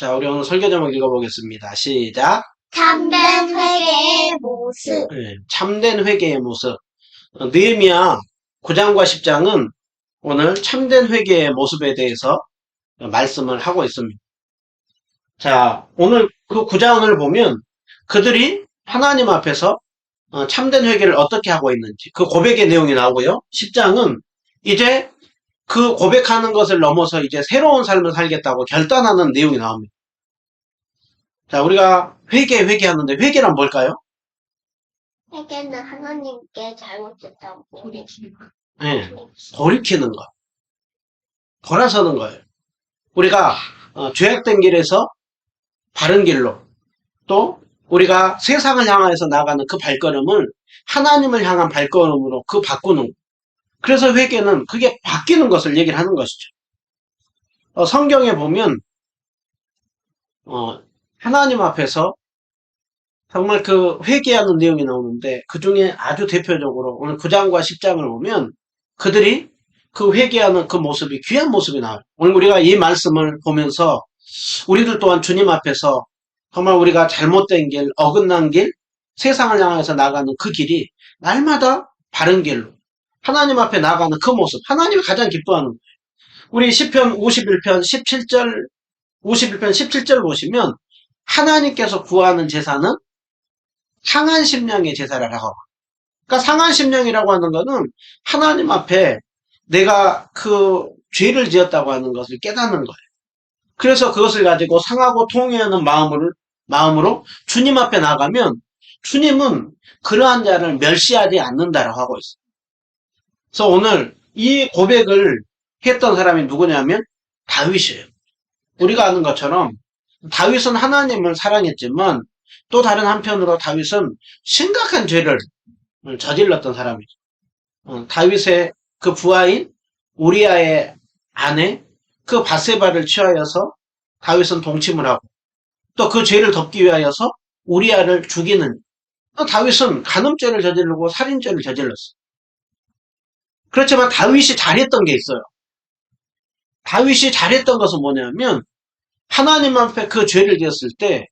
자, 우리 오늘 설교 제목 읽어보겠습니다. 시작. 참된 회개의 모습. 참된 회개의 모습. 느헤미야 9장과 10장은 오늘 참된 회개의 모습에 대해서 말씀을 하고 있습니다. 자, 오늘 그 9장을 보면 그들이 하나님 앞에서 참된 회개를 어떻게 하고 있는지 그 고백의 내용이 나오고요. 10장은 이제 그 고백하는 것을 넘어서 이제 새로운 삶을 살겠다고 결단하는 내용이 나옵니다. 자, 우리가 회개하는데 회개란 뭘까요? 회개는 하나님께 잘못했다고 돌이키는 것. 돌아서는 거예요. 우리가 죄악된 길에서 바른 길로, 또 우리가 세상을 향해서 나가는 그 발걸음을 하나님을 향한 발걸음으로 그 바꾸는 것. 그래서 회개는 그게 바뀌는 것을 얘기를 하는 것이죠. 성경에 보면 하나님 앞에서 정말 그 회개하는 내용이 나오는데 그 중에 아주 대표적으로 오늘 9장과 10장을 보면 그들이 그 회개하는 그 모습이 귀한 모습이 나와요. 오늘 우리가 이 말씀을 보면서 우리들 또한 주님 앞에서 정말 우리가 잘못된 길, 어긋난 길, 세상을 향해서 나가는 그 길이 날마다 바른 길로 하나님 앞에 나가는 그 모습, 하나님이 가장 기뻐하는 거예요. 우리 시편 51편 17절 보시면 하나님께서 구하는 제사는 상한 심령의 제사라고. 그러니까 상한 심령이라고 하는 거는 하나님 앞에 내가 그 죄를 지었다고 하는 것을 깨닫는 거예요. 그래서 그것을 가지고 상하고 통회하는 마음으로 주님 앞에 나가면 주님은 그러한 자를 멸시하지 않는다라고 하고 있어요. 그래서 오늘 이 고백을 했던 사람이 누구냐면 다윗이에요. 우리가 아는 것처럼 다윗은 하나님을 사랑했지만 또 다른 한편으로 다윗은 심각한 죄를 저질렀던 사람이죠. 다윗의 그 부하인 우리아의 아내 그 밧세바를 취하여서 다윗은 동침을 하고 또 그 죄를 덮기 위하여서 우리아를 죽이는 다윗은 간음죄를 저지르고 살인죄를 저질렀어요. 그렇지만 다윗이 잘했던 게 있어요. 다윗이 잘했던 것은 뭐냐면 하나님 앞에 그 죄를 지었을 때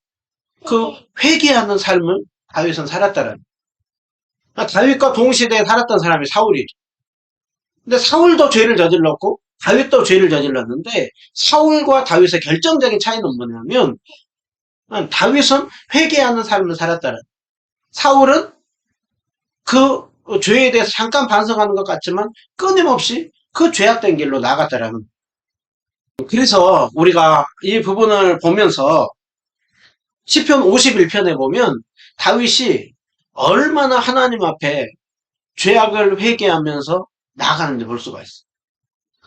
그 회개하는 삶을 다윗은 살았다는 거예요. 다윗과 동시대에 살았던 사람이 사울이죠. 근데 사울도 죄를 저질렀고 다윗도 죄를 저질렀는데 사울과 다윗의 결정적인 차이는 뭐냐면 다윗은 회개하는 삶을 살았다는 거예요. 사울은 그 죄에 대해서 잠깐 반성하는 것 같지만 끊임없이 그 죄악된 길로 나갔다라는 거예요. 그래서 우리가 이 부분을 보면서 시편 51편에 보면 다윗이 얼마나 하나님 앞에 죄악을 회개하면서 나가는지 볼 수가 있어요.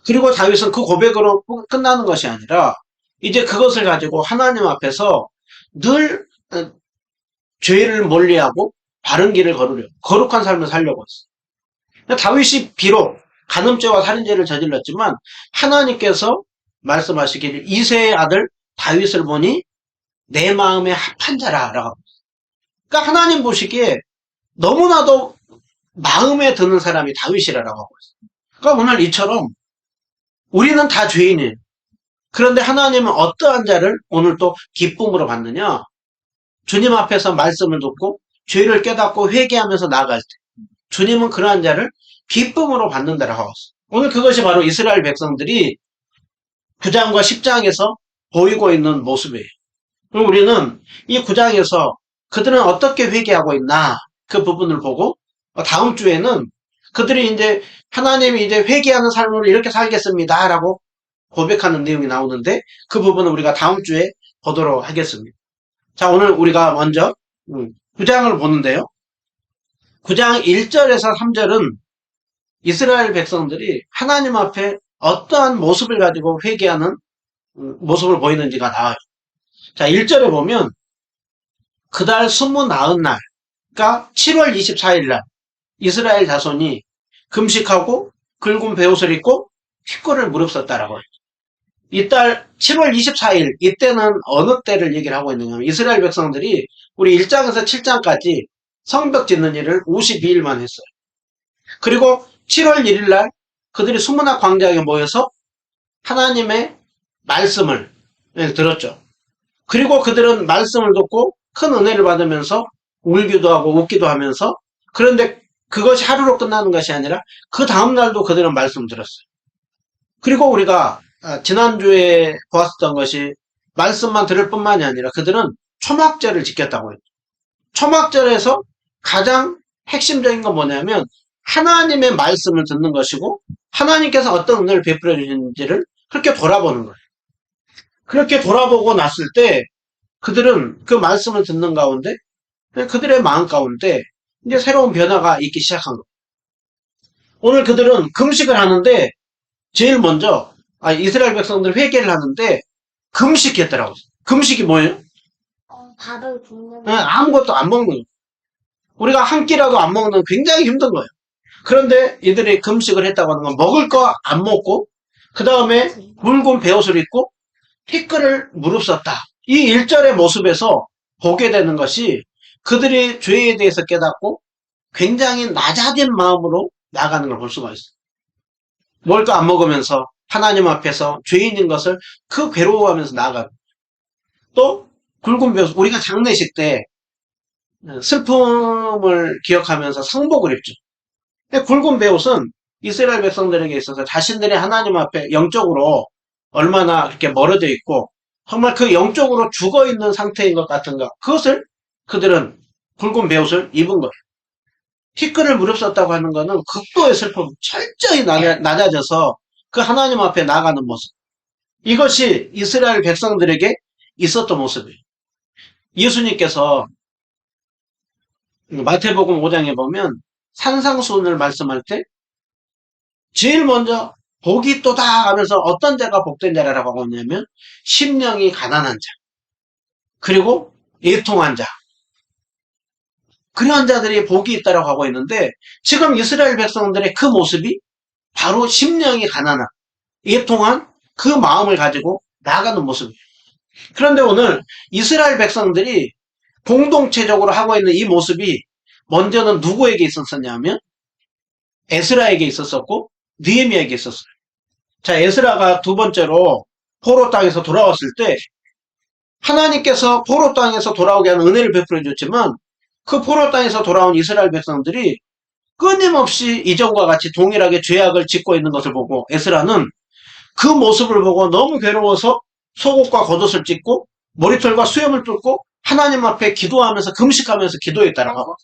그리고 다윗은 그 고백으로 끝나는 것이 아니라 이제 그것을 가지고 하나님 앞에서 늘 죄를 멀리하고 바른 길을 걸으려고 거룩한 삶을 살려고 했어요. 다윗이 비록 간음죄와 살인죄를 저질렀지만 하나님께서 말씀하시기를 이새의 아들 다윗을 보니 내 마음에 합한 자라라고. 그러니까 하나님 보시기에 너무나도 마음에 드는 사람이 다윗이라고 하고 있어요. 그러니까 오늘 이처럼 우리는 다 죄인이에요. 그런데 하나님은 어떠한 자를 오늘 또 기쁨으로 받느냐? 주님 앞에서 말씀을 듣고 죄를 깨닫고 회개하면서 나아갈 때 주님은 그러한 자를 기쁨으로 받는다라고 하고 있어요. 오늘 그것이 바로 이스라엘 백성들이 9장과 10장에서 보이고 있는 모습이에요. 그럼 우리는 이 9장에서 그들은 어떻게 회개하고 있나 그 부분을 보고 다음 주에는 그들이 이제 하나님이 이제 회개하는 삶으로 이렇게 살겠습니다 라고 고백하는 내용이 나오는데 그 부분은 우리가 다음 주에 보도록 하겠습니다. 자, 오늘 우리가 먼저 9장을 보는데요. 9장 1절에서 3절은 이스라엘 백성들이 하나님 앞에 어떠한 모습을 가지고 회개하는 모습을 보이는지가 나와요. 자, 1절에 보면 그달 29날, 그러니까 7월 24일 날 이스라엘 자손이 금식하고 굵은 베옷을 입고 핏골을 무릅썼다라고 해요. 이달 7월 24일 이때는 어느 때를 얘기를 하고 있느냐면 이스라엘 백성들이 우리 1장에서 7장까지 성벽 짓는 일을 52일만 했어요. 그리고 7월 1일 날 그들이 수문학 광장에 모여서 하나님의 말씀을 들었죠. 그리고 그들은 말씀을 듣고 큰 은혜를 받으면서 울기도 하고 웃기도 하면서, 그런데 그것이 하루로 끝나는 것이 아니라 그 다음날도 그들은 말씀을 들었어요. 그리고 우리가 지난주에 보았던 것이 말씀만 들을 뿐만이 아니라 그들은 초막절을 지켰다고 했죠. 초막절에서 가장 핵심적인 건 뭐냐면 하나님의 말씀을 듣는 것이고 하나님께서 어떤 은혜를 베풀어 주시는지를 그렇게 돌아보는 거예요. 그렇게 돌아보고 났을 때 그들은 그 말씀을 듣는 가운데 그들의 마음 가운데 이제 새로운 변화가 있기 시작한 거예요. 오늘 그들은 금식을 하는데 제일 먼저 이스라엘 백성들 회개를 하는데 금식했더라고요. 금식이 뭐예요? 밥을 굶는 아무것도 안 먹는 거예요. 우리가 한 끼라도 안 먹는 건 굉장히 힘든 거예요. 그런데 이들이 금식을 했다고 하는 건 먹을 거 안 먹고 그 다음에 굵은 베옷을 입고 티끌을 무릅썼다. 이 1절의 모습에서 보게 되는 것이 그들이 죄에 대해서 깨닫고 굉장히 낮아진 마음으로 나가는 걸 볼 수가 있어요. 먹을 거 안 먹으면서 하나님 앞에서 죄인인 것을 그 괴로워하면서 나아가는. 또 굵은 베옷, 우리가 장례식 때 슬픔을 기억하면서 상복을 입죠. 근데 굵은 베옷은 이스라엘 백성들에게 있어서 자신들이 하나님 앞에 영적으로 얼마나 그렇게 멀어져 있고 정말 그 영적으로 죽어 있는 상태인 것 같은가, 그것을 그들은 굵은 베옷을 입은 거예요. 티끌을 무릅썼다고 하는 것은 극도의 슬픔, 철저히 낮아져서 그 하나님 앞에 나아가는 모습, 이것이 이스라엘 백성들에게 있었던 모습이에요. 예수님께서 마태복음 5장에 보면 산상수훈을 말씀할 때 제일 먼저 복이 있도다 하면서 어떤 자가 복된 자라고 하고 있냐면 심령이 가난한 자, 그리고 애통한 자, 그러한 자들이 복이 있다라고 하고 있는데 지금 이스라엘 백성들의 그 모습이 바로 심령이 가난한, 애통한 그 마음을 가지고 나아가는 모습이에요. 그런데 오늘 이스라엘 백성들이 공동체적으로 하고 있는 이 모습이 먼저는 누구에게 있었었냐면 에스라에게 있었었고 느헤미야에게 있었어요. 자, 에스라가 두 번째로 포로 땅에서 돌아왔을 때 하나님께서 포로 땅에서 돌아오게 하는 은혜를 베풀어 줬지만 그 포로 땅에서 돌아온 이스라엘 백성들이 끊임없이 이전과 같이 동일하게 죄악을 짓고 있는 것을 보고 에스라는 그 모습을 보고 너무 괴로워서 속옷과 겉옷을 찢고 머리털과 수염을 뚫고 하나님 앞에 기도하면서 금식하면서 기도했다라고.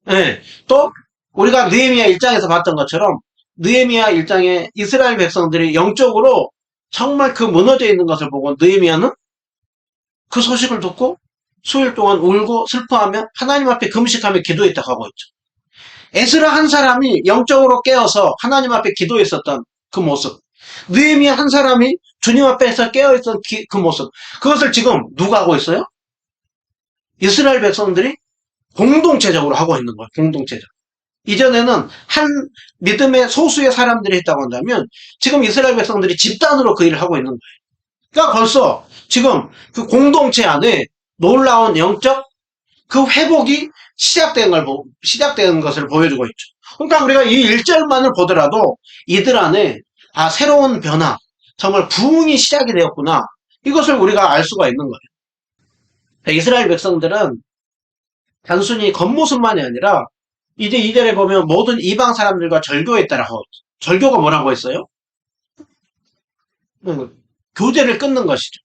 네. 또 우리가 느헤미야 1장에서 봤던 것처럼 느헤미야 1장에 이스라엘 백성들이 영적으로 정말 그 무너져 있는 것을 보고 느헤미야는 그 소식을 듣고 수일 동안 울고 슬퍼하며 하나님 앞에 금식하며 기도했다고 하고 있죠. 에스라 한 사람이 영적으로 깨어서 하나님 앞에 기도했었던 그 모습, 느헤미야 한 사람이 주님 앞에서 깨어있던 그 모습, 그것을 지금 누가 하고 있어요? 이스라엘 백성들이 공동체적으로 하고 있는 거예요. 공동체적. 이전에는 한 믿음의 소수의 사람들이 했다고 한다면 지금 이스라엘 백성들이 집단으로 그 일을 하고 있는 거예요. 그러니까 벌써 지금 그 공동체 안에 놀라운 영적 그 회복이 시작되는 것을 보여주고 있죠. 그러니까 우리가 이 1절만을 보더라도 이들 안에 새로운 변화, 정말 부흥이 시작이 되었구나, 이것을 우리가 알 수가 있는 거예요. 이스라엘 백성들은 단순히 겉모습만이 아니라 이제 2절에 보면 모든 이방 사람들과 절교했다라고. 절교가 뭐라고 했어요? 교제를 끊는 것이죠.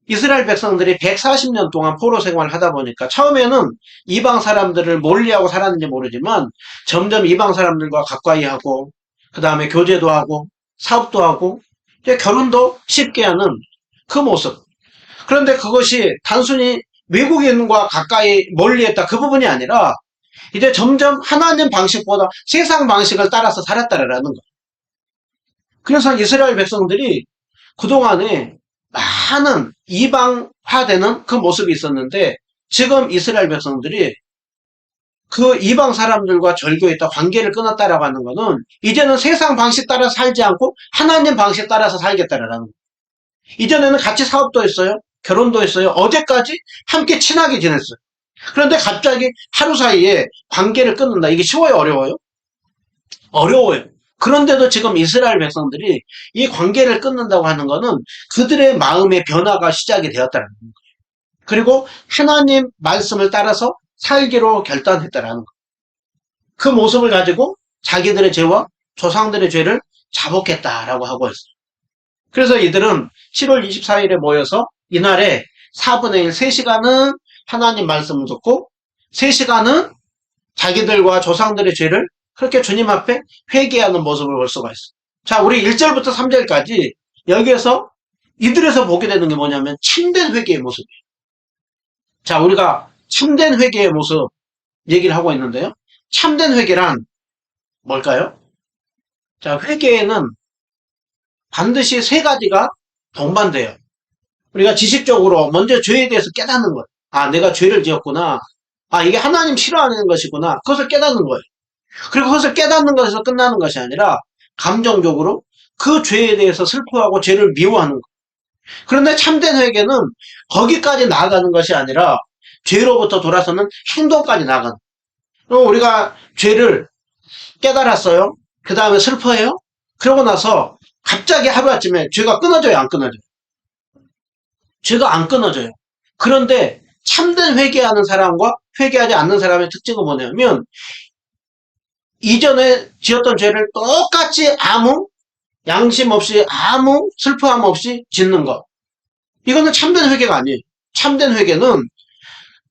이스라엘 백성들이 140년 동안 포로 생활을 하다 보니까 처음에는 이방 사람들을 멀리하고 살았는지 모르지만 점점 이방 사람들과 가까이 하고 그 다음에 교제도 하고 사업도 하고 이제 결혼도 쉽게 하는 그 모습. 그런데 그것이 단순히 외국인과 가까이 멀리했다 그 부분이 아니라 이제 점점 하나님 방식보다 세상 방식을 따라서 살았다라는 거예요. 그래서 이스라엘 백성들이 그동안에 많은 이방화되는 그 모습이 있었는데 지금 이스라엘 백성들이 그 이방 사람들과 절교했다, 관계를 끊었다라고 하는 것은 이제는 세상 방식 따라 살지 않고 하나님 방식 따라서 살겠다라는 거예요. 이전에는 같이 사업도 했어요. 결혼도 했어요. 어제까지 함께 친하게 지냈어요. 그런데 갑자기 하루 사이에 관계를 끊는다. 이게 쉬워요? 어려워요? 어려워요. 그런데도 지금 이스라엘 백성들이 이 관계를 끊는다고 하는 것은 그들의 마음의 변화가 시작이 되었다는 거예요. 그리고 하나님 말씀을 따라서 살기로 결단했다라는 거예요. 그 모습을 가지고 자기들의 죄와 조상들의 죄를 자복했다라고 하고 있어요. 그래서 이들은 7월 24일에 모여서 이날에 4분의 1, 3시간은 하나님 말씀을 듣고 3시간은 자기들과 조상들의 죄를 그렇게 주님 앞에 회개하는 모습을 볼 수가 있어요. 자, 우리 1절부터 3절까지 여기에서 이들에서 보게 되는 게 뭐냐면 참된 회개의 모습이에요. 자, 우리가 참된 회개의 모습 얘기를 하고 있는데요. 참된 회개란 뭘까요? 자, 회개에는 반드시 3가지가 동반돼요. 우리가 지식적으로 먼저 죄에 대해서 깨닫는 거예요. 아, 내가 죄를 지었구나. 아, 이게 하나님 싫어하는 것이구나. 그것을 깨닫는 거예요. 그리고 그것을 깨닫는 것에서 끝나는 것이 아니라 감정적으로 그 죄에 대해서 슬퍼하고 죄를 미워하는 거예요. 그런데 참된 회개는 거기까지 나아가는 것이 아니라 죄로부터 돌아서는 행동까지 나아가는 거예요. 우리가 죄를 깨달았어요. 그 다음에 슬퍼해요. 그러고 나서 갑자기 하루아침에 죄가 끊어져요, 안 끊어져요? 죄가 안 끊어져요. 그런데 참된 회개하는 사람과 회개하지 않는 사람의 특징은 뭐냐면 이전에 지었던 죄를 똑같이 아무 양심 없이 아무 슬퍼함 없이 짓는 것. 이거는 참된 회개가 아니에요. 참된 회개는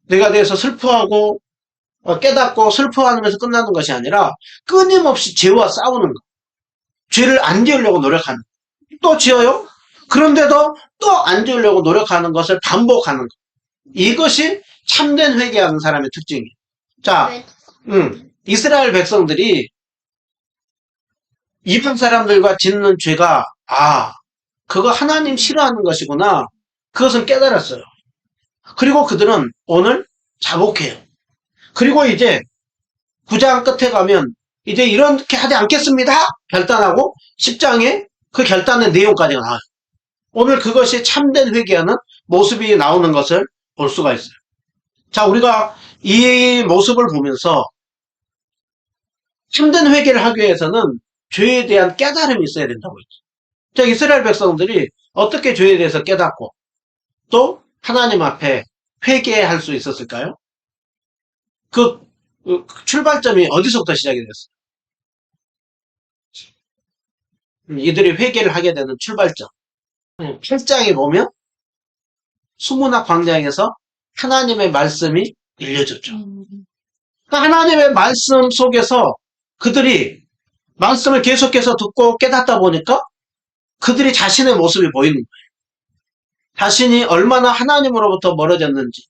내가 대해서 슬퍼하고 깨닫고 슬퍼하면서 끝나는 것이 아니라 끊임없이 죄와 싸우는 것. 죄를 안 지으려고 노력하는 것. 또 지어요? 그런데도 또 안 지으려고 노력하는 것을 반복하는 것. 이것이 참된 회개하는 사람의 특징이에요. 자, 이스라엘 백성들이 이방 사람들과 짓는 죄가 그거 하나님 싫어하는 것이구나. 그것은 깨달았어요. 그리고 그들은 오늘 자복해요. 그리고 이제 9장 끝에 가면 이제 이렇게 하지 않겠습니다. 결단하고 10장에 그 결단의 내용까지가 나와요. 오늘 그것이 참된 회개하는 모습이 나오는 것을 볼 수가 있어요. 자, 우리가 이 모습을 보면서 참된 회개를 하기 위해서는 죄에 대한 깨달음이 있어야 된다고 했죠. 자, 이스라엘 백성들이 어떻게 죄에 대해서 깨닫고 또 하나님 앞에 회개할 수 있었을까요? 그 출발점이 어디서부터 시작이 됐어요? 이들이 회개를 하게 되는 출발점. 8장에 보면 수문학 광장에서 하나님의 말씀이 들려졌죠. 그러니까 하나님의 말씀 속에서 그들이 말씀을 계속해서 듣고 깨닫다 보니까 그들이 자신의 모습이 보이는 거예요. 자신이 얼마나 하나님으로부터 멀어졌는지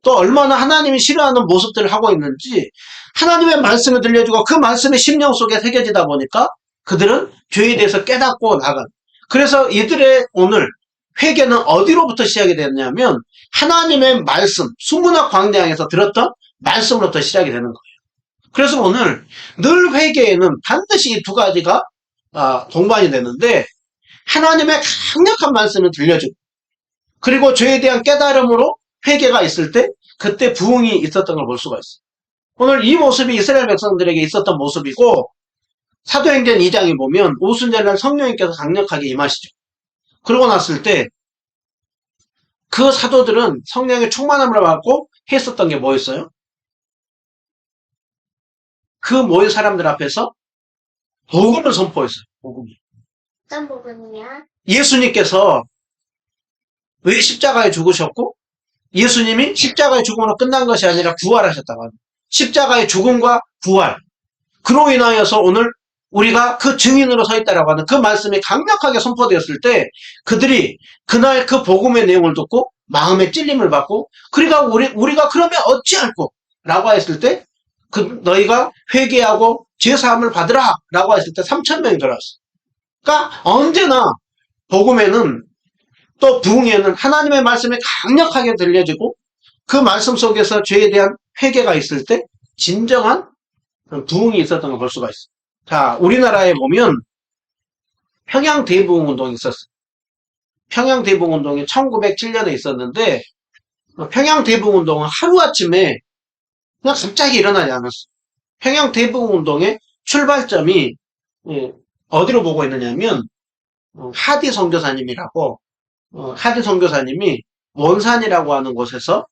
또 얼마나 하나님이 싫어하는 모습들을 하고 있는지 하나님의 말씀을 들려주고 그 말씀이 심령 속에 새겨지다 보니까 그들은 죄에 대해서 깨닫고 나간. 그래서 이들의 오늘 회개는 어디로부터 시작이 됐냐면 하나님의 말씀, 수문학 광장에서 들었던 말씀으로부터 시작이 되는 거예요. 그래서 오늘 늘 회개에는 반드시 이 2가지가 동반이 되는데 하나님의 강력한 말씀을 들려주고 그리고 죄에 대한 깨달음으로 회개가 있을 때 그때 부흥이 있었던 걸 볼 수가 있어요. 오늘 이 모습이 이스라엘 백성들에게 있었던 모습이고 사도행전 2장에 보면 오순절날 성령님께서 강력하게 임하시죠. 그러고 났을 때 그 사도들은 성령의 충만함을 받고 했었던 게 뭐였어요? 그 모인 사람들 앞에서 복음을 선포했어요. 복음을. 어떤 부분이야? 예수님께서 왜 십자가에 죽으셨고 예수님이 십자가의 죽음으로 끝난 것이 아니라 부활하셨다고 합니다. 십자가의 죽음과 부활. 그로 인하여서 오늘 우리가 그 증인으로 서 있다라고 하는 그 말씀이 강력하게 선포되었을 때 그들이 그날 그 복음의 내용을 듣고 마음의 찔림을 받고 그러니까 우리가 그러면 어찌할꼬? 라고 했을 때 너희가 회개하고 죄사함을 받으라 라고 했을 때 3,000명이 들어왔어. 그러니까 언제나 복음에는 또 부흥에는 하나님의 말씀이 강력하게 들려지고 그 말씀 속에서 죄에 대한 회개가 있을 때 진정한 부흥이 있었던 걸 볼 수가 있어요. 자, 우리나라에 보면 평양대부흥운동이 있었어요. 평양대부흥운동이 1907년에 있었는데 평양대부흥운동은 하루아침에 그냥 갑자기 일어나지 않았어요. 평양대부흥운동의 출발점이 어디로 보고 있느냐면 하디 선교사님이라고 하디 선교사님이 원산이라고 하는 곳에서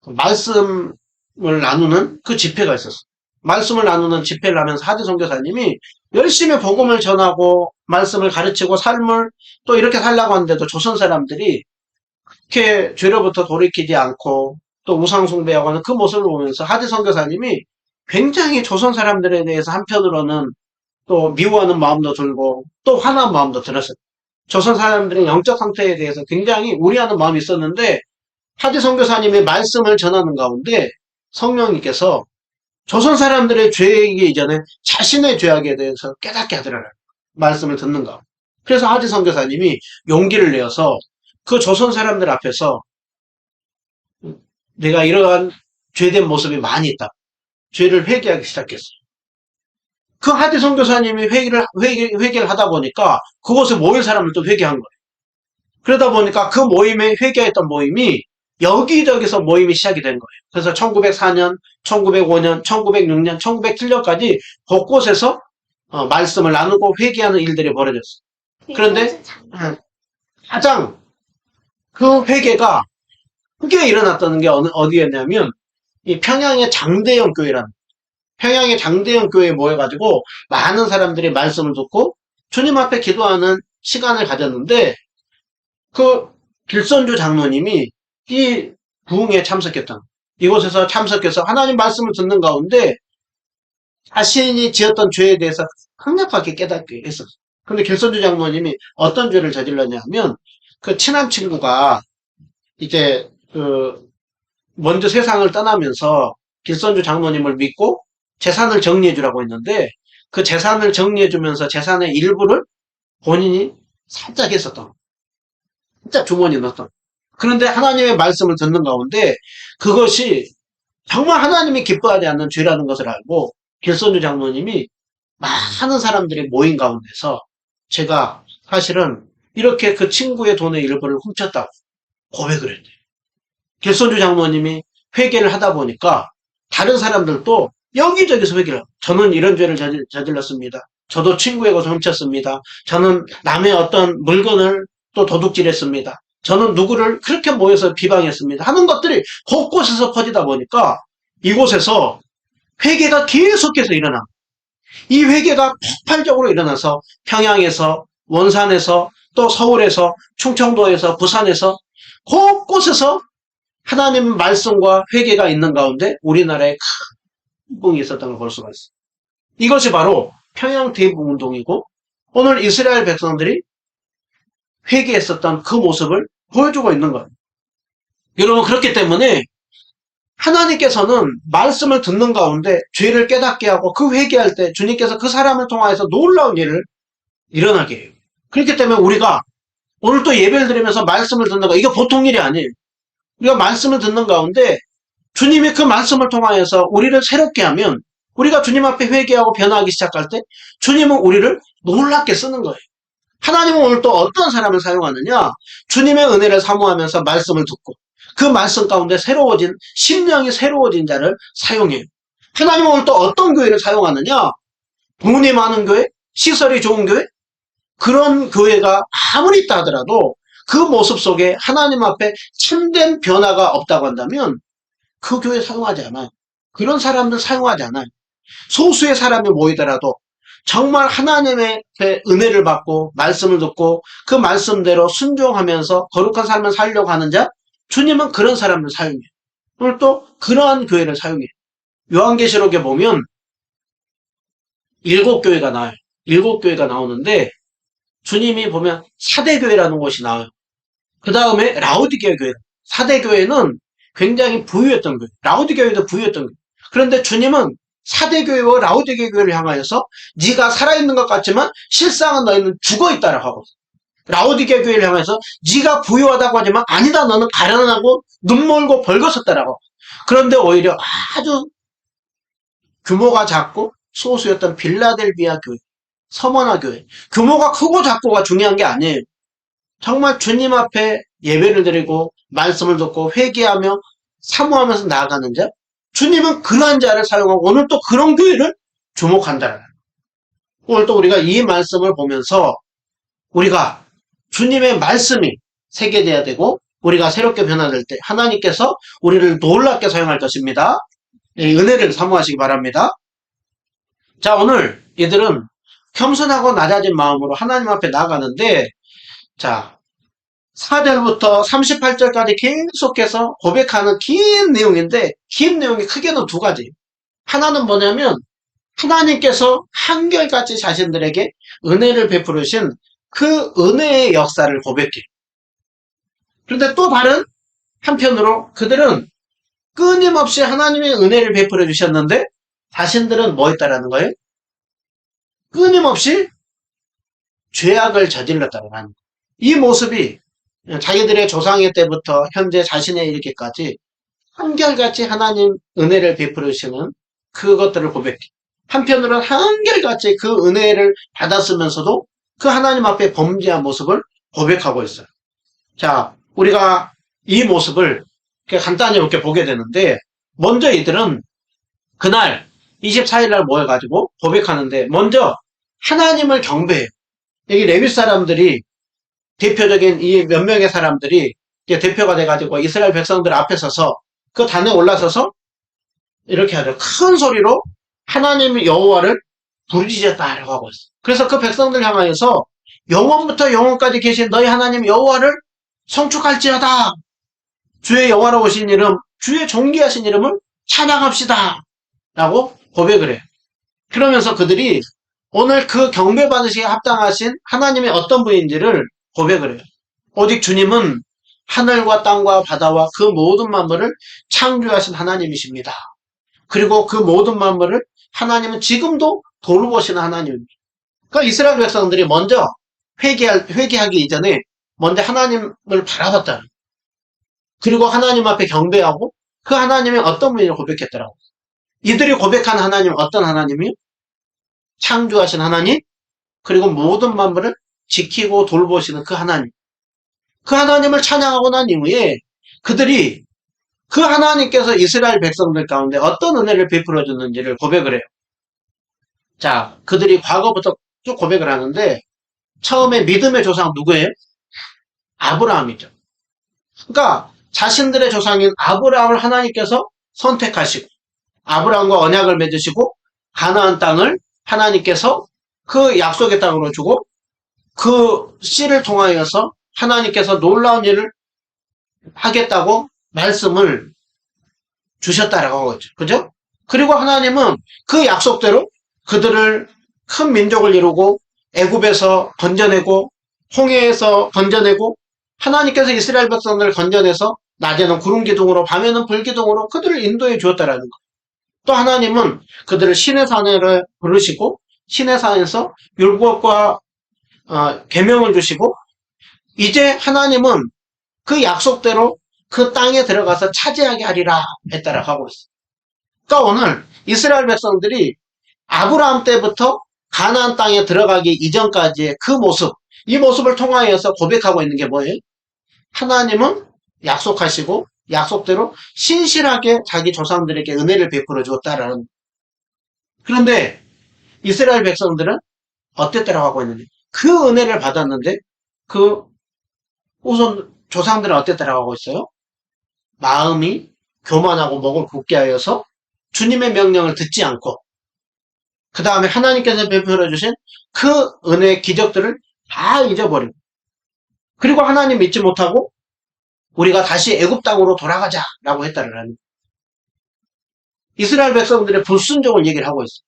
말씀을 나누는 그 집회가 있었어. 말씀을 나누는 집회를 하면서 하디 선교사님이 열심히 복음을 전하고 말씀을 가르치고 삶을 또 이렇게 살려고 하는데도 조선 사람들이 이렇게 죄로부터 돌이키지 않고 또 우상 숭배하고 하는 그 모습을 보면서 하디 선교사님이 굉장히 조선 사람들에 대해서 한편으로는 또 미워하는 마음도 들고 또 화난 마음도 들었어요. 조선 사람들의 영적 상태에 대해서 굉장히 우려하는 마음이 있었는데 하디 선교사님의 말씀을 전하는 가운데 성령님께서 조선 사람들의 죄이기 이전에 자신의 죄악에 대해서 깨닫게 하더라고요. 말씀을 듣는 가. 그래서 하디 선교사님이 용기를 내어서 그 조선 사람들 앞에서 내가 이러한 죄된 모습이 많이 있다. 죄를 회개하기 시작했어요. 그 하디 선교사님이 회개를 하다 보니까 그곳에 모인 사람을 또 회개한 거예요. 그러다 보니까 그 모임에 회개했던 모임이 여기저기서 모임이 시작이 된 거예요. 그래서 1904년, 1905년, 1906년, 1907년까지 곳곳에서 말씀을 나누고 회개하는 일들이 벌어졌어요. 그런데 가장 그 회개가 크게 일어났다는 게 어디였냐면 이 평양의 장대영 교회라는 평양의 장대영 교회에 모여가지고 많은 사람들이 말씀을 듣고 주님 앞에 기도하는 시간을 가졌는데 그 길선주 장로님이 이 부흥에 참석했던 이곳에서 참석해서 하나님 말씀을 듣는 가운데 자신이 지었던 죄에 대해서 강력하게 깨닫게 했었어요. 근데 길선주 장로님이 어떤 죄를 저질렀냐 하면 그 친한 친구가 이제 먼저 세상을 떠나면서 길선주 장로님을 믿고 재산을 정리해 주라고 했는데 그 재산을 정리해 주면서 재산의 일부를 본인이 살짝 했었던 진짜 주머니에 넣었던 그런데 하나님의 말씀을 듣는 가운데 그것이 정말 하나님이 기뻐하지 않는 죄라는 것을 알고 길선주 장로님이 많은 사람들이 모인 가운데서 제가 사실은 이렇게 그 친구의 돈의 일부를 훔쳤다고 고백을 했대요. 길선주 장로님이 회개를 하다 보니까 다른 사람들도 여기저기서 회개를 하고 저는 이런 죄를 저질렀습니다. 저도 친구의 것을 훔쳤습니다. 저는 남의 어떤 물건을 또 도둑질했습니다. 저는 누구를 그렇게 모여서 비방했습니다. 하는 것들이 곳곳에서 퍼지다 보니까 이곳에서 회개가 계속해서 일어나. 이 회개가 폭발적으로 일어나서 평양에서 원산에서 또 서울에서 충청도에서 부산에서 곳곳에서 하나님 말씀과 회개가 있는 가운데 우리나라에 큰 부흥이 있었던 걸 볼 수가 있어요. 이것이 바로 평양 대북운동이고 오늘 이스라엘 백성들이 회개했었던 그 모습을 보여주고 있는 거예요. 여러분 그렇기 때문에 하나님께서는 말씀을 듣는 가운데 죄를 깨닫게 하고 그 회개할 때 주님께서 그 사람을 통하여서 놀라운 일을 일어나게 해요. 그렇기 때문에 우리가 오늘 또 예배를 드리면서 말씀을 듣는 거 이게 보통 일이 아니에요. 우리가 말씀을 듣는 가운데 주님이 그 말씀을 통하여서 우리를 새롭게 하면 우리가 주님 앞에 회개하고 변화하기 시작할 때 주님은 우리를 놀랍게 쓰는 거예요. 하나님은 오늘 또 어떤 사람을 사용하느냐? 주님의 은혜를 사모하면서 말씀을 듣고 그 말씀 가운데 새로워진 심령이 새로워진 자를 사용해요. 하나님은 오늘 또 어떤 교회를 사용하느냐? 돈이 많은 교회, 시설이 좋은 교회, 그런 교회가 아무리 있다 하더라도 그 모습 속에 하나님 앞에 참된 변화가 없다고 한다면 그 교회 사용하지 않아요. 그런 사람들 사용하지 않아요. 소수의 사람이 모이더라도 정말 하나님의 은혜를 받고 말씀을 듣고 그 말씀대로 순종하면서 거룩한 삶을 살려고 하는 자 주님은 그런 사람을 사용해요. 오늘 또 그러한 교회를 사용해요. 요한계시록에 보면 7교회가 나와요. 7교회가 나오는데 주님이 보면 사대교회라는 곳이 나와요. 그 다음에 라오디게아 교회. 사대교회는 굉장히 부유했던 교회. 라오디게아도 부유했던 교회. 그런데 주님은 사대교회와 라오디게아 교회를 향하여서 네가 살아있는 것 같지만 실상은 너희는 죽어있다라고 하고 라오디게아 교회를 향해서 네가 부유하다고 하지만 아니다 너는 가련하고 눈멀고 벌거섰다라고. 그런데 오히려 아주 규모가 작고 소수였던 빌라델비아 교회, 서머나 교회. 규모가 크고 작고가 중요한 게 아니에요. 정말 주님 앞에 예배를 드리고 말씀을 듣고 회개하며 사모하면서 나아가는 자. 주님은 그러한 자를 사용하고 오늘 또 그런 교회를 주목한다. 오늘 또 우리가 이 말씀을 보면서 우리가 주님의 말씀이 새겨져야 되고 우리가 새롭게 변화될 때 하나님께서 우리를 놀랍게 사용할 것입니다. 이 은혜를 사모하시기 바랍니다. 자, 오늘 이들은 겸손하고 낮아진 마음으로 하나님 앞에 나가는데, 자, 4절부터 38절까지 계속해서 고백하는 긴 내용인데, 긴 내용이 크게는 두 가지. 하나는 뭐냐면, 하나님께서 한결같이 자신들에게 은혜를 베푸르신 그 은혜의 역사를 고백해. 그런데 또 다른 한편으로 그들은 끊임없이 하나님의 은혜를 베풀어 주셨는데, 자신들은 뭐 했다라는 거예요? 끊임없이 죄악을 저질렀다는 거예요. 이 모습이 자기들의 조상의 때부터 현재 자신의 이르기까지 한결같이 하나님 은혜를 베풀으시는 그것들을 고백해. 한편으로는 한결같이 그 은혜를 받았으면서도 그 하나님 앞에 범죄한 모습을 고백하고 있어요. 자, 우리가 이 모습을 간단히 이렇게 보게 되는데, 먼저 이들은 그날 24일 날 모여가지고 고백하는데, 먼저 하나님을 경배해요. 여기 레위 사람들이, 대표적인 이 몇 명의 사람들이 이제 대표가 돼가지고 이스라엘 백성들 앞에 서서 그 단에 올라서서 이렇게 하죠. 큰 소리로 하나님 여호와를 부르짖었다라고 하고 있어요. 그래서 그 백성들 향하여서 영원부터 영원까지 계신 너희 하나님 여호와를 성축할지어다. 주의 영화로우신 이름, 주의 존귀하신 이름을 찬양합시다. 라고 고백을 해요. 그러면서 그들이 오늘 그 경배받으시기에 합당하신 하나님의 어떤 분인지를 고백을 해요. 오직 주님은 하늘과 땅과 바다와 그 모든 만물을 창조하신 하나님이십니다. 그리고 그 모든 만물을 하나님은 지금도 돌보시는 하나님입니다. 그러니까 이스라엘 백성들이 먼저 회개하기 이전에 먼저 하나님을 바라봤다는 거예요. 그리고 하나님 앞에 경배하고 그 하나님의 어떤 분인지 고백했더라고요. 이들이 고백한 하나님은 어떤 하나님이요? 창조하신 하나님, 그리고 모든 만물을 지키고 돌보시는 그 하나님. 그 하나님을 찬양하고 난 이후에 그들이 그 하나님께서 이스라엘 백성들 가운데 어떤 은혜를 베풀어 줬는지를 고백을 해요. 자, 그들이 과거부터 쭉 고백을 하는데 처음에 믿음의 조상 누구예요? 아브라함이죠. 그러니까 자신들의 조상인 아브라함을 하나님께서 선택하시고 아브라함과 언약을 맺으시고 가나안 땅을 하나님께서 그 약속의 땅으로 주고 그 씨를 통하여서 하나님께서 놀라운 일을 하겠다고 말씀을 주셨다라고 하고 있죠. 그죠? 그리고 하나님은 그 약속대로 그들을 큰 민족을 이루고 애굽에서 건져내고 홍해에서 건져내고 하나님께서 이스라엘 백성들을 건져내서 낮에는 구름 기둥으로 밤에는 불 기둥으로 그들을 인도해 주었다라는 거. 또 하나님은 그들을 신의 산을 부르시고 신의 산에서 율법과 계명을 주시고 이제 하나님은 그 약속대로 그 땅에 들어가서 차지하게 하리라 했다라고 하고 있어요. 그러니까 오늘 이스라엘 백성들이 아브라함 때부터 가나안 땅에 들어가기 이전까지의 그 모습, 이 모습을 통하여서 고백하고 있는 게 뭐예요? 하나님은 약속하시고 약속대로 신실하게 자기 조상들에게 은혜를 베풀어 주었다라는. 그런데 이스라엘 백성들은 어땠다라고 하고 있는데 그 은혜를 받았는데 그 우선 조상들은 어땠다라고 하고 있어요? 마음이 교만하고 목을 굳게 하여서 주님의 명령을 듣지 않고 그 다음에 하나님께서 베풀어 주신 그 은혜의 기적들을 다 잊어버리고 그리고 하나님 믿지 못하고 우리가 다시 애굽 땅으로 돌아가자라고 했다라는. 이스라엘 백성들의 불순종을 얘기를 하고 있어요.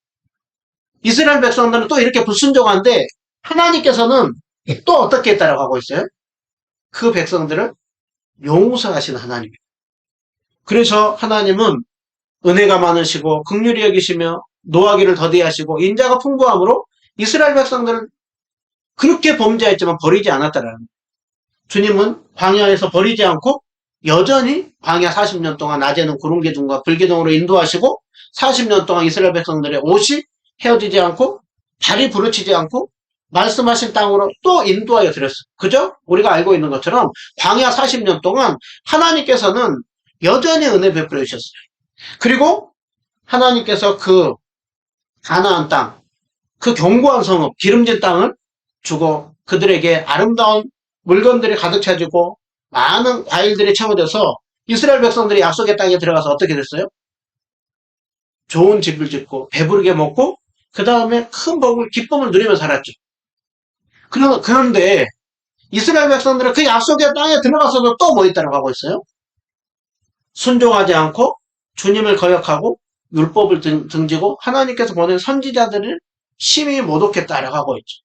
이스라엘 백성들은 또 이렇게 불순종한데 하나님께서는 또 어떻게 했다라고 하고 있어요? 그 백성들을 용서하시는 하나님이에요. 그래서 하나님은 은혜가 많으시고 긍휼히 여기시며 노하기를 더디 하시고 인자가 풍부함으로 이스라엘 백성들을 그렇게 범죄했지만 버리지 않았다라는 거예요. 주님은 광야에서 버리지 않고 여전히 광야 40년 동안 낮에는 구름 기둥과 불 기둥으로 인도하시고 40년 동안 이스라엘 백성들의 옷이 헤어지지 않고 발이 부르치지 않고 말씀하신 땅으로 또 인도하여 드렸어요. 그죠? 우리가 알고 있는 것처럼 광야 40년 동안 하나님께서는 여전히 은혜 베풀어 주셨어요. 그리고 하나님께서 그 가나안 땅, 그 견고한 성읍, 기름진 땅을 주고 그들에게 아름다운 물건들이 가득 차지고 많은 과일들이 채워져서 이스라엘 백성들이 약속의 땅에 들어가서 어떻게 됐어요? 좋은 집을 짓고 배부르게 먹고 그 다음에 큰 복을 기쁨을 누리며 살았죠. 그런데 이스라엘 백성들은 그 약속의 땅에 들어가서도 또 뭐 있다고 하고 있어요? 순종하지 않고 주님을 거역하고 율법을 등지고 하나님께서 보낸 선지자들을 심히 모독했다라고 하고 있죠.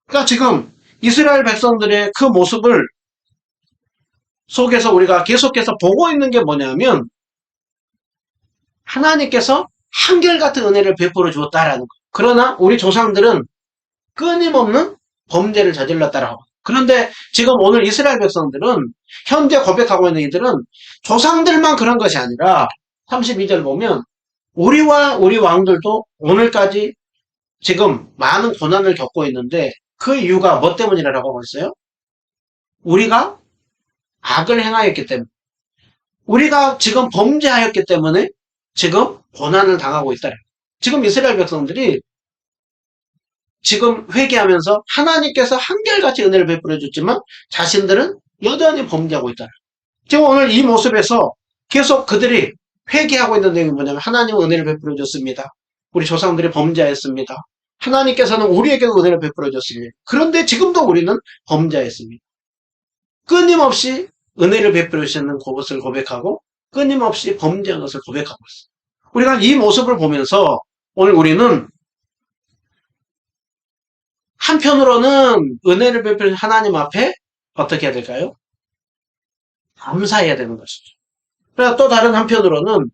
그러니까 지금 이스라엘 백성들의 그 모습을 속에서 우리가 계속해서 보고 있는 게 뭐냐면 하나님께서 한결같은 은혜를 베풀어 주었다라는 거예요. 그러나 우리 조상들은 끊임없는 범죄를 저질렀다라고. 그런데 지금 오늘 이스라엘 백성들은 현재 고백하고 있는 이들은 조상들만 그런 것이 아니라 32절 보면 우리와 우리 왕들도 오늘까지 지금 많은 고난을 겪고 있는데 그 이유가 뭐 때문이라고 하고 있어요? 우리가 악을 행하였기 때문에 우리가 지금 범죄하였기 때문에 지금 고난을 당하고 있다. 지금 이스라엘 백성들이 지금 회개하면서 하나님께서 한결같이 은혜를 베풀어 줬지만 자신들은 여전히 범죄하고 있다. 지금 오늘 이 모습에서 계속 그들이 회개하고 있는 내용이 뭐냐면 하나님은 은혜를 베풀어 줬습니다. 우리 조상들이 범죄하였습니다. 하나님께서는 우리에게도 은혜를 베풀어 줬습니다. 그런데 지금도 우리는 범죄했습니다. 끊임없이 은혜를 베풀어 주시는 것을 고백하고 끊임없이 범죄한 것을 고백하고 있습니다. 우리가 이 모습을 보면서 오늘 우리는 한편으로는 은혜를 베푸는 하나님 앞에 어떻게 해야 될까요? 감사해야 되는 것이죠. 그러나 또 다른 한편으로는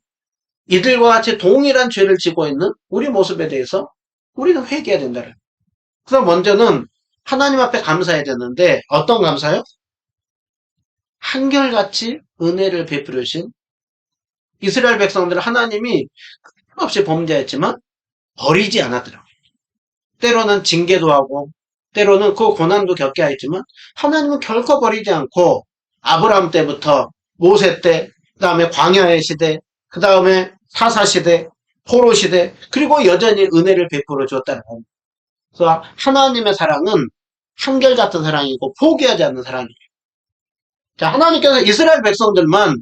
이들과 같이 동일한 죄를 지고 있는 우리 모습에 대해서 우리는 회개해야 된다는. 그래서 먼저는 하나님 앞에 감사해야 되는데 어떤 감사요? 한결같이 은혜를 베풀어 주신 이스라엘 백성들을 하나님이 없이 범죄했지만 버리지 않았더라고요. 때로는 징계도 하고 때로는 그 고난도 겪게 하였지만 하나님은 결코 버리지 않고 아브라함 때부터 모세 때, 그 다음에 광야의 시대, 그 다음에 사사시대, 포로시대, 그리고 여전히 은혜를 베풀어 주었다는 겁니다. 그래서 하나님의 사랑은 한결같은 사랑이고 포기하지 않는 사랑이에요. 자, 하나님께서 이스라엘 백성들만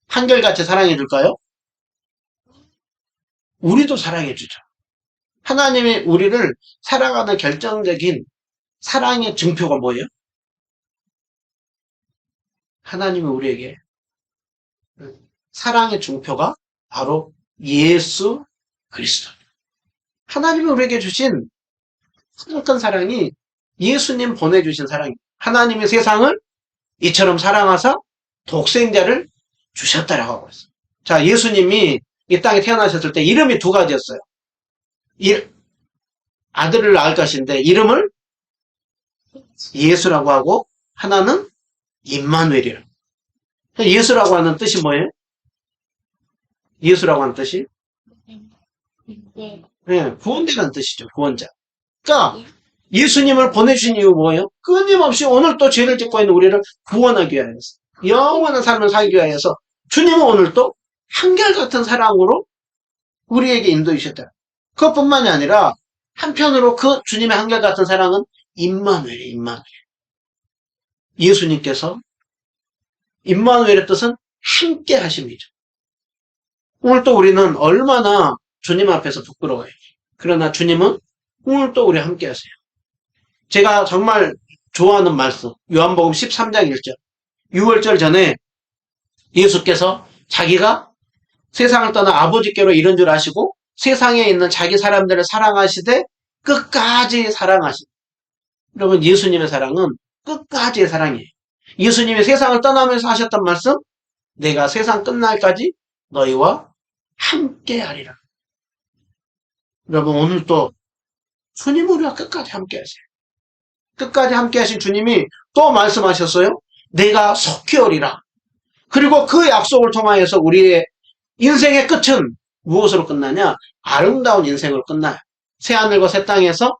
한결같이 사랑해 줄까요? 우리도 사랑해 주죠. 하나님이 우리를 사랑하는 결정적인 사랑의 증표가 뭐예요? 하나님이 우리에게 사랑의 증표가 바로 예수 그리스도. 하나님이 우리에게 주신 큰 사랑이 예수님 보내주신 사랑입니다. 하나님이 세상을 이처럼 사랑하사 독생자를 주셨다라고 하고 있어요. 자, 예수님이 이 땅에 태어나셨을 때 이름이 두 가지였어요. 아들을 낳을 것인데 이름을 예수라고 하고 하나는 임마누엘이라. 예수라고 하는 뜻이 뭐예요? 예수라고 하는 뜻이? 네, 구원자라는 뜻이죠. 구원자. 그러니까 예수님을 보내주신 이유 뭐예요? 끊임없이 오늘 또 죄를 짓고 있는 우리를 구원하기 위하여서 영원한 삶을 살기 위하여서 주님은 오늘 또 한결같은 사랑으로 우리에게 인도해 주셨다. 그것뿐만이 아니라 한편으로 그 주님의 한결같은 사랑은 임마누엘이에요. 임마누엘. 예수님께서 임마누엘의 뜻은 함께 하심이죠. 오늘 또 우리는 얼마나 주님 앞에서 부끄러워요. 그러나 주님은 오늘 또 우리 함께 하세요. 제가 정말 좋아하는 말씀 요한복음 13장 1절 6월절 전에 예수께서 자기가 세상을 떠나 아버지께로 이른 줄 아시고 세상에 있는 자기 사람들을 사랑하시되 끝까지 사랑하시다. 여러분 예수님의 사랑은 끝까지의 사랑이에요. 예수님이 세상을 떠나면서 하셨던 말씀 내가 세상 끝날까지 너희와 함께 하리라. 여러분 오늘 또 주님 우리와 끝까지 함께 하세요. 끝까지 함께 하신 주님이 또 말씀하셨어요. 내가 속히 오리라. 그리고 그 약속을 통하여서 우리의 인생의 끝은 무엇으로 끝나냐? 아름다운 인생으로 끝나요. 새하늘과 새 땅에서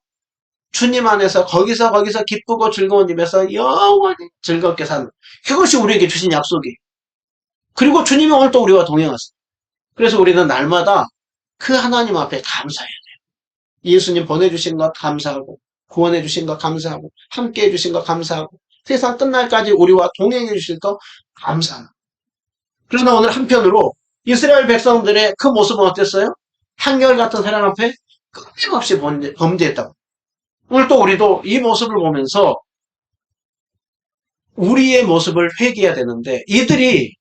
주님 안에서 거기서 기쁘고 즐거운 집에서 영원히 즐겁게 사는 그것이 우리에게 주신 약속이에요. 그리고 주님이 오늘 또 우리와 동행하세요. 그래서 우리는 날마다 그 하나님 앞에 감사해야 돼요. 예수님 보내주신 것 감사하고, 구원해주신 것 감사하고, 함께 해주신 것 감사하고, 세상 끝날까지 우리와 동행해주실 것 감사합니다. 그러나 오늘 한편으로 이스라엘 백성들의 그 모습은 어땠어요? 한결같은 사랑 앞에 끊임없이 범죄했다고. 오늘 또 우리도 이 모습을 보면서 우리의 모습을 회개해야 되는데, 이들이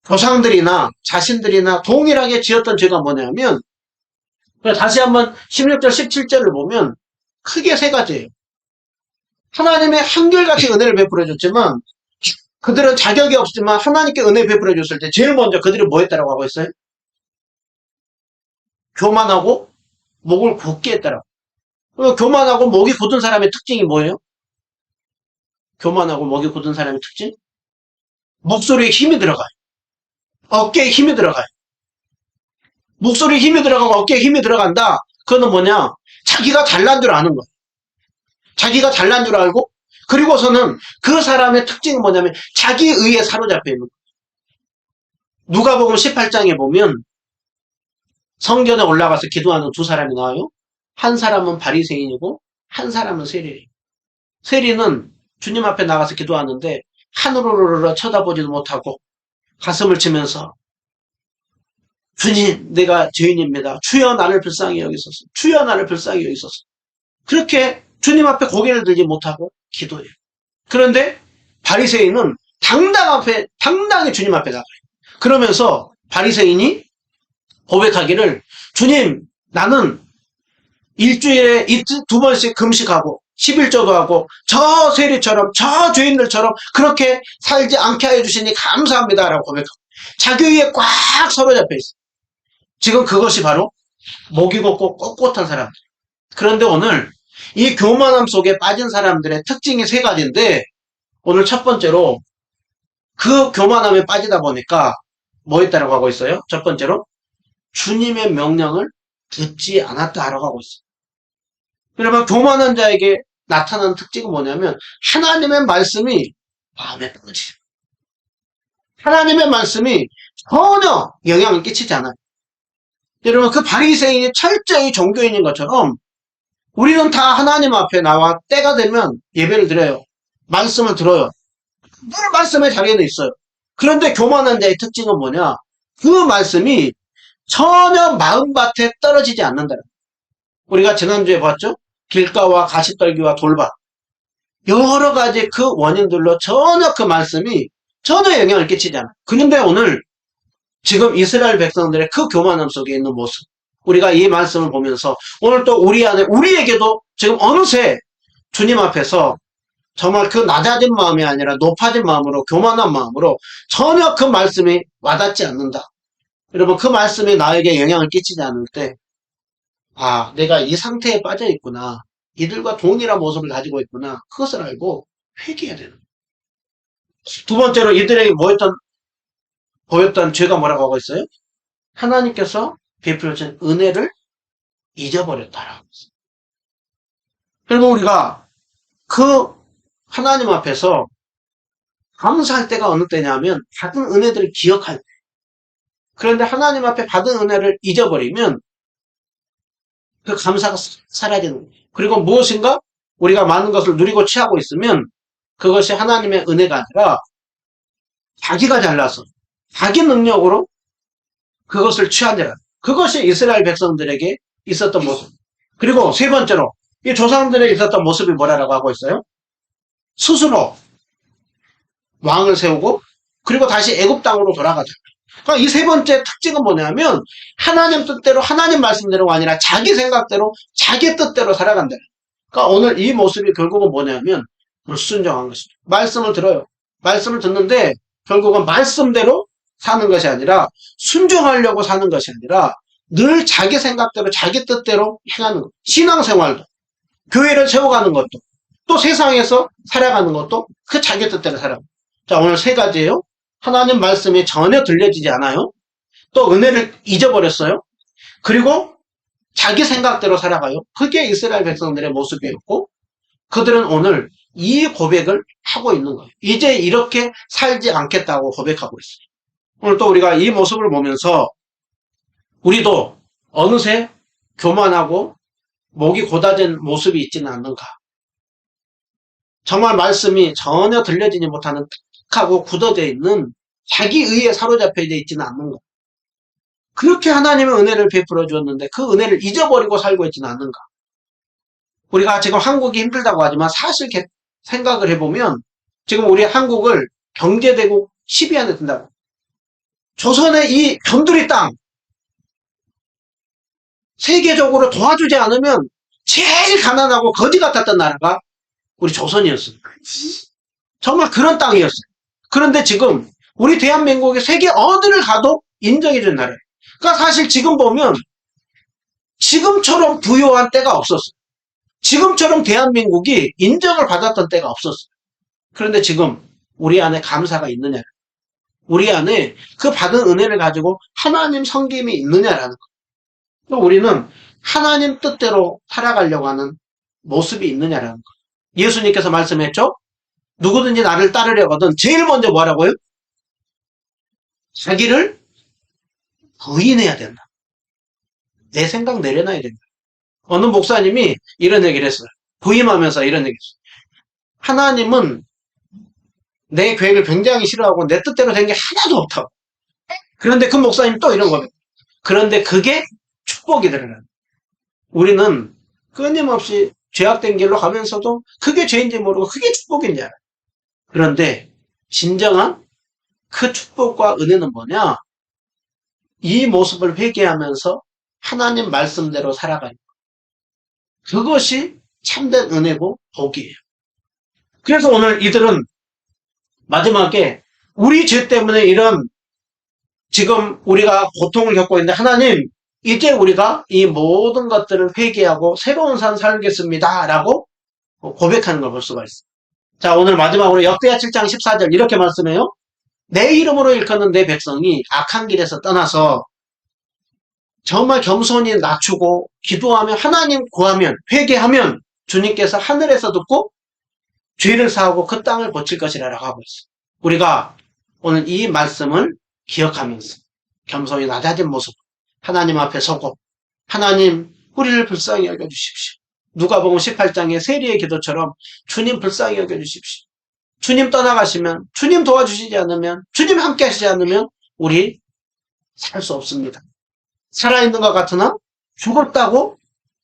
조상들이나 자신들이나 동일하게 지었던 죄가 뭐냐면, 다시 한번 16절 17절을 보면 크게 세 가지예요. 하나님의 한결같이 은혜를 베풀어 줬지만 그들은 자격이 없지만 하나님께 은혜 베풀어 줬을 때 제일 먼저 그들이 뭐 했다라고 하고 있어요? 교만하고 목을 굳게 했다라고. 교만하고 목이 굳은 사람의 특징이 뭐예요? 교만하고 목이 굳은 사람의 특징? 목소리에 힘이 들어가요. 어깨에 힘이 들어가요. 목소리에 힘이 들어가고 어깨에 힘이 들어간다. 그거는 뭐냐? 자기가 잘난 줄 아는 거예요. 자기가 잘난 줄 알고, 그리고서는 그 사람의 특징은 뭐냐면 자기 의에 사로잡혀 있는 거예요. 누가복음 18장에 보면 성전에 올라가서 기도하는 두 사람이 나와요. 한 사람은 바리새인이고 한 사람은 세리예요. 세리는 주님 앞에 나가서 기도하는데 하늘으로 쳐다보지도 못하고 가슴을 치면서 주님, 내가 죄인입니다. 주여 나를 불쌍히 여기소서. 주여 나를 불쌍히 여기소서. 그렇게 주님 앞에 고개를 들지 못하고 기도해요. 그런데 바리새인은 당당히 주님 앞에 나가요. 그러면서 바리새인이 고백하기를, 주님, 나는 일주일에 이틀 두 번씩 금식하고 11조도 하고 저 세리처럼 저 죄인들처럼 그렇게 살지 않게 해주시니 감사합니다 라고 고백하고 자기 위에 꽉 사로잡혀 있어요. 지금 그것이 바로 목이 곧고 꼿꼿한 사람들. 그런데 오늘 이 교만함 속에 빠진 사람들의 특징이 세 가지인데, 오늘 첫 번째로 그 교만함에 빠지다 보니까 뭐 했다라고 하고 있어요? 첫 번째로 주님의 명령을 듣지 않았다라고 하고 있어요. 그러면 교만한 자에게 나타나는 특징은 뭐냐면 하나님의 말씀이 마음에 뿌리지. 하나님의 말씀이 전혀 영향을 끼치지 않아요. 여러분, 그 바리새인이 철저히 종교인인 것처럼 우리는 다 하나님 앞에 나와 때가 되면 예배를 드려요. 말씀을 들어요. 늘 말씀의 자리에는 있어요. 그런데 교만한 자의 특징은 뭐냐? 그 말씀이 전혀 마음밭에 떨어지지 않는다. 우리가 지난주에 봤죠? 길가와 가시떨기와 돌밭. 여러 가지 그 원인들로 전혀 그 말씀이 전혀 영향을 끼치지 않아요. 그런데 오늘 지금 이스라엘 백성들의 그 교만함 속에 있는 모습, 우리가 이 말씀을 보면서 오늘 또 우리에게도 지금 어느새 주님 앞에서 정말 그 낮아진 마음이 아니라 높아진 마음으로, 교만한 마음으로 전혀 그 말씀이 와닿지 않는다. 여러분, 그 말씀이 나에게 영향을 끼치지 않을 때, 아, 내가 이 상태에 빠져 있구나. 이들과 동일한 모습을 가지고 있구나. 그것을 알고 회개해야 되는 거예요. 두 번째로 이들에게 보였던 죄가 뭐라고 하고 있어요? 하나님께서 베풀어 주신 은혜를 잊어버렸다라고 했어요. 그리고 우리가 그 하나님 앞에서 감사할 때가 어느 때냐면 받은 은혜들을 기억할 때. 그런데 하나님 앞에 받은 은혜를 잊어버리면 그 감사가 사라지는 거예요. 그리고 무엇인가 우리가 많은 것을 누리고 취하고 있으면 그것이 하나님의 은혜가 아니라 자기가 잘나서 자기 능력으로 그것을 취하느라. 그것이 이스라엘 백성들에게 있었던 모습. 그리고 세 번째로 이 조상들에게 있었던 모습이 뭐라고 하고 있어요? 스스로 왕을 세우고 그리고 다시 애굽 땅으로 돌아가자. 그러니까 이 세 번째 특징은 뭐냐면 하나님 뜻대로 하나님 말씀대로가 아니라 자기 생각대로 자기 뜻대로 살아간다. 그러니까 오늘 이 모습이 결국은 뭐냐면 불순종한 것이죠. 말씀을 들어요. 말씀을 듣는데 결국은 말씀대로 사는 것이 아니라 순종하려고 사는 것이 아니라 늘 자기 생각대로 자기 뜻대로 행하는 것. 신앙생활도 교회를 세워가는 것도 또 세상에서 살아가는 것도 그 자기 뜻대로 살아가는 것. 자, 오늘 세 가지예요. 하나님 말씀이 전혀 들려지지 않아요. 또 은혜를 잊어버렸어요. 그리고 자기 생각대로 살아가요. 그게 이스라엘 백성들의 모습이었고 그들은 오늘 이 고백을 하고 있는 거예요. 이제 이렇게 살지 않겠다고 고백하고 있어요. 오늘 또 우리가 이 모습을 보면서 우리도 어느새 교만하고 목이 고다진 모습이 있지는 않는가? 정말 말씀이 전혀 들려지지 못하는 탁하고 굳어져 있는 자기 의에 사로잡혀 있지는 않는가? 그렇게 하나님의 은혜를 베풀어 주었는데 그 은혜를 잊어버리고 살고 있지는 않는가? 우리가 지금 한국이 힘들다고 하지만 사실 생각을 해보면 지금 우리 한국을 경제대국 10위 안에 든다고. 조선의 이 변두리 땅 세계적으로 도와주지 않으면 제일 가난하고 거지 같았던 나라가 우리 조선이었어요. 정말 그런 땅이었어요. 그런데 지금 우리 대한민국이 세계 어디를 가도 인정해준 나라예요. 그러니까 사실 지금 보면 지금처럼 부유한 때가 없었어요. 지금처럼 대한민국이 인정을 받았던 때가 없었어요. 그런데 지금 우리 안에 감사가 있느냐, 우리 안에 그 받은 은혜를 가지고 하나님 섬김이 있느냐라는 거. 또 우리는 하나님 뜻대로 살아가려고 하는 모습이 있느냐라는 거. 예수님께서 말씀했죠? 누구든지 나를 따르려거든 제일 먼저 뭐라고요? 자기를 부인해야 된다. 내 생각 내려놔야 된다. 어느 목사님이 이런 얘기를 했어요. 부임하면서 이런 얘기를 했어요. 하나님은 내 계획을 굉장히 싫어하고 내 뜻대로 된 게 하나도 없다고. 그런데 그 목사님 또 이런 겁니다. 그런데 그게 축복이 되는. 우리는 끊임없이 죄악된 길로 가면서도 그게 죄인지 모르고 그게 축복인지 알아요. 그런데 진정한 그 축복과 은혜는 뭐냐? 이 모습을 회개하면서 하나님 말씀대로 살아가는 것. 그것이 참된 은혜고 복이에요. 그래서 오늘 이들은 마지막에 우리 죄 때문에 이런 지금 우리가 고통을 겪고 있는데 하나님 이제 우리가 이 모든 것들을 회개하고 새로운 삶 살겠습니다 라고 고백하는 걸 볼 수가 있어요. 자, 오늘 마지막으로 역대하 7장 14절 이렇게 말씀해요. 내 이름으로 일컫는 내 백성이 악한 길에서 떠나서 정말 겸손히 낮추고 기도하며 하나님 구하면 회개하면 주님께서 하늘에서 듣고 죄를 사하고 그 땅을 고칠 것이라고 하고 있어요. 우리가 오늘 이 말씀을 기억하면서 겸손히 낮아진 모습 하나님 앞에 서고 하나님 우리를 불쌍히 여겨주십시오. 누가복음 18장의 세리의 기도처럼 주님 불쌍히 여겨주십시오. 주님 떠나가시면 주님 도와주시지 않으면 주님 함께 하시지 않으면 우리 살 수 없습니다. 살아있는 것 같으나 죽었다고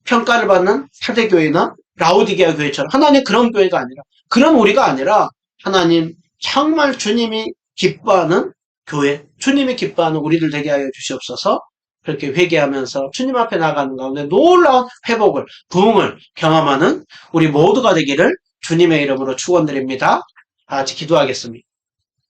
평가를 받는 사대교회나 라오디게아 교회처럼 하나님 그런 교회가 아니라 그런 우리가 아니라 하나님 정말 주님이 기뻐하는 교회, 주님이 기뻐하는 우리들 되게 하여 주시옵소서. 그렇게 회개하면서 주님 앞에 나가는 가운데 놀라운 회복을, 부흥을 경험하는 우리 모두가 되기를 주님의 이름으로 축원드립니다. 다 같이 기도하겠습니다.